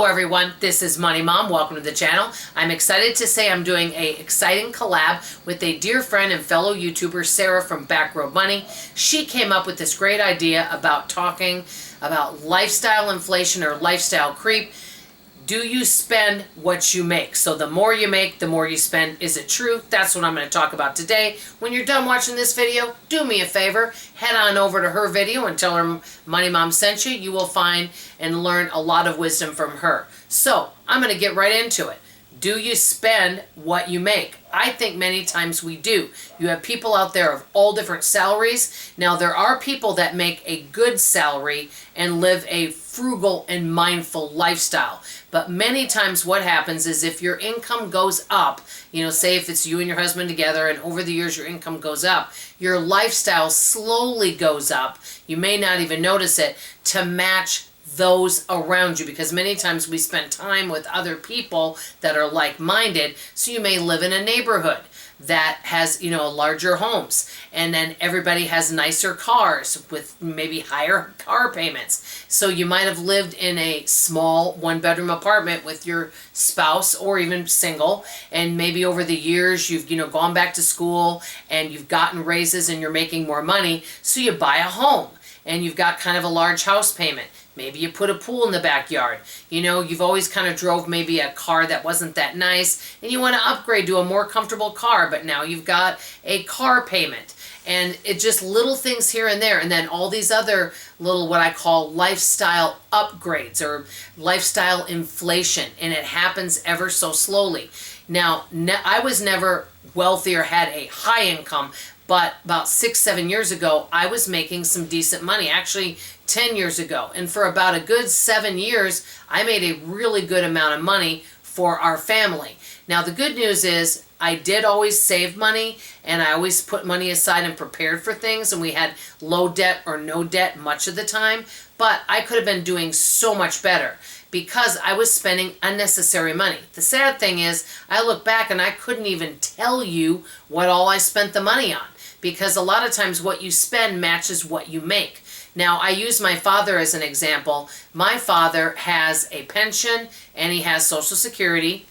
everyone, this is Money Mom. Welcome to the channel. I'm excited to say I'm doing an exciting collab with a dear friend and fellow YouTuber, Sarah from Backroad Money. She came up with this great idea about talking about lifestyle inflation or lifestyle creep. Do you spend what you make? So the more you make, the more you spend. Is it true? That's what I'm going to talk about today. When you're done watching this video, do me a favor. Head on over to her video and tell her Money Mom sent you. You will find and learn a lot of wisdom from her. So I'm going to get right into it. Do you spend what you make? I think many times we do. You have people out there of all different salaries. Now there are people that make a good salary and live a frugal and mindful lifestyle. But many times what happens is if your income goes up, say if it's you and your husband together and over the years your income goes up, your lifestyle slowly goes up. You may not even notice it to match those around you, because many times we spend time with other people that are like-minded. So you may live in a neighborhood that has larger homes, and then everybody has nicer cars with maybe higher car payments. So you might have lived in a small one-bedroom apartment with your spouse or even single, and maybe over the years you've gone back to school and you've gotten raises and you're making more money, so you buy a home and you've got kind of a large house payment. Maybe you put a pool in the backyard. You've always kind of drove maybe a car that wasn't that nice, and you want to upgrade to a more comfortable car, but now you've got a car payment. And it's just little things here and there, and then all these other little what I call lifestyle upgrades or lifestyle inflation, and it happens ever so slowly. Now, I was never wealthy or had a high income, but about 6-7 years ago, I was making some decent money, actually 10 years ago. And for about a good 7 years, I made a really good amount of money for our family. Now, the good news is I did always save money, and I always put money aside and prepared for things, and we had low debt or no debt much of the time. But I could have been doing so much better because I was spending unnecessary money. The sad thing is, I look back and I couldn't even tell you what all I spent the money on, because a lot of times what you spend matches what you make. Now, I use my father as an example. My father has a pension and he has Social Security,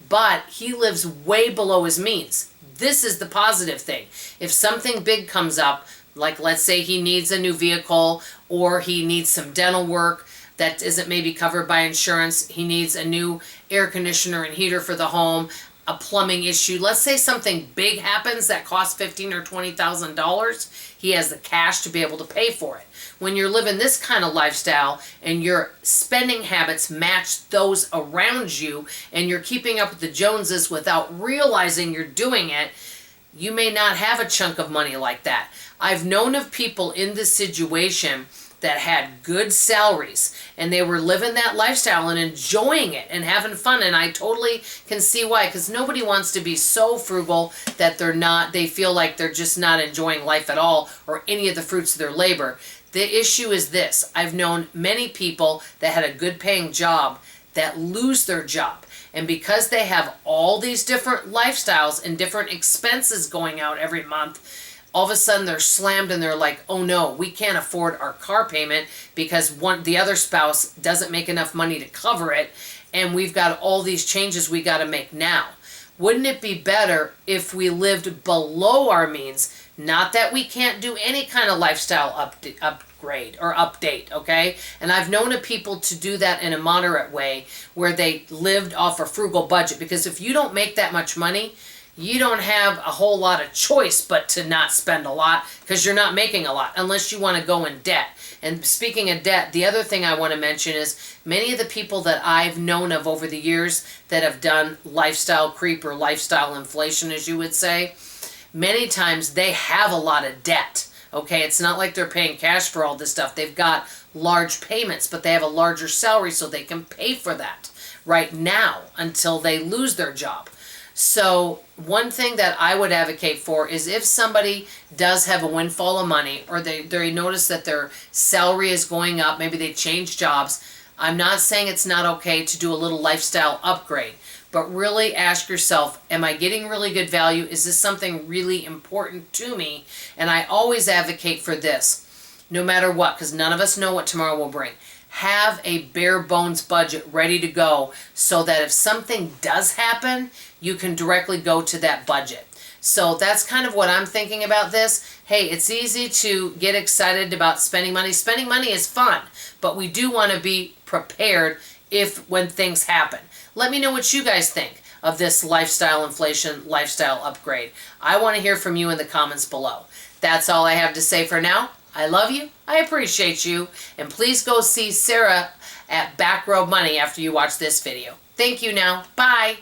but he lives way below his means. This is the positive thing. If something big comes up, like let's say he needs a new vehicle or he needs some dental work that isn't maybe covered by insurance, he needs a new air conditioner and heater for the home, a plumbing issue. Let's say something big happens that costs $15,000 or $20,000. He has the cash to be able to pay for it. When you're living this kind of lifestyle and your spending habits match those around you and you're keeping up with the Joneses without realizing you're doing it, you may not have a chunk of money like that. I've known of people in this situation that had good salaries and they were living that lifestyle and enjoying it and having fun, and I totally can see why, because nobody wants to be so frugal that they feel like they're just not enjoying life at all or any of the fruits of their labor. The issue is this: I've known many people that had a good paying job that lose their job, and because they have all these different lifestyles and different expenses going out every month, all of a sudden they're slammed and they're like, oh no, we can't afford our car payment because the other spouse doesn't make enough money to cover it, and we've got all these changes we got to make now. Wouldn't it be better if we lived below our means? Not that we can't do any kind of lifestyle upgrade or update, okay? And I've known of people to do that in a moderate way where they lived off a frugal budget, because if you don't make that much money, you don't have a whole lot of choice but to not spend a lot, because you're not making a lot unless you want to go in debt. And speaking of debt, the other thing I want to mention is many of the people that I've known of over the years that have done lifestyle creep or lifestyle inflation, as you would say, many times they have a lot of debt. Okay, it's not like they're paying cash for all this stuff. They've got large payments, but they have a larger salary so they can pay for that right now until they lose their job. So one thing that I would advocate for is if somebody does have a windfall of money, or they notice that their salary is going up, maybe they change jobs, I'm not saying it's not okay to do a little lifestyle upgrade, but really ask yourself, am I getting really good value? Is this something really important to me? And I always advocate for this, no matter what, because none of us know what tomorrow will bring. have a bare bones budget ready to go so that if something does happen, you can directly go to that budget. So that's kind of what I'm thinking about this. Hey, it's easy to get excited about spending money. Spending money is fun, but we do want to be prepared when things happen. Let me know what you guys think of this lifestyle inflation, lifestyle upgrade. I want to hear from you in the comments below. That's all I have to say for now. I love you, I appreciate you, and please go see Sarah at Backroad Money after you watch this video. Thank you now. Bye.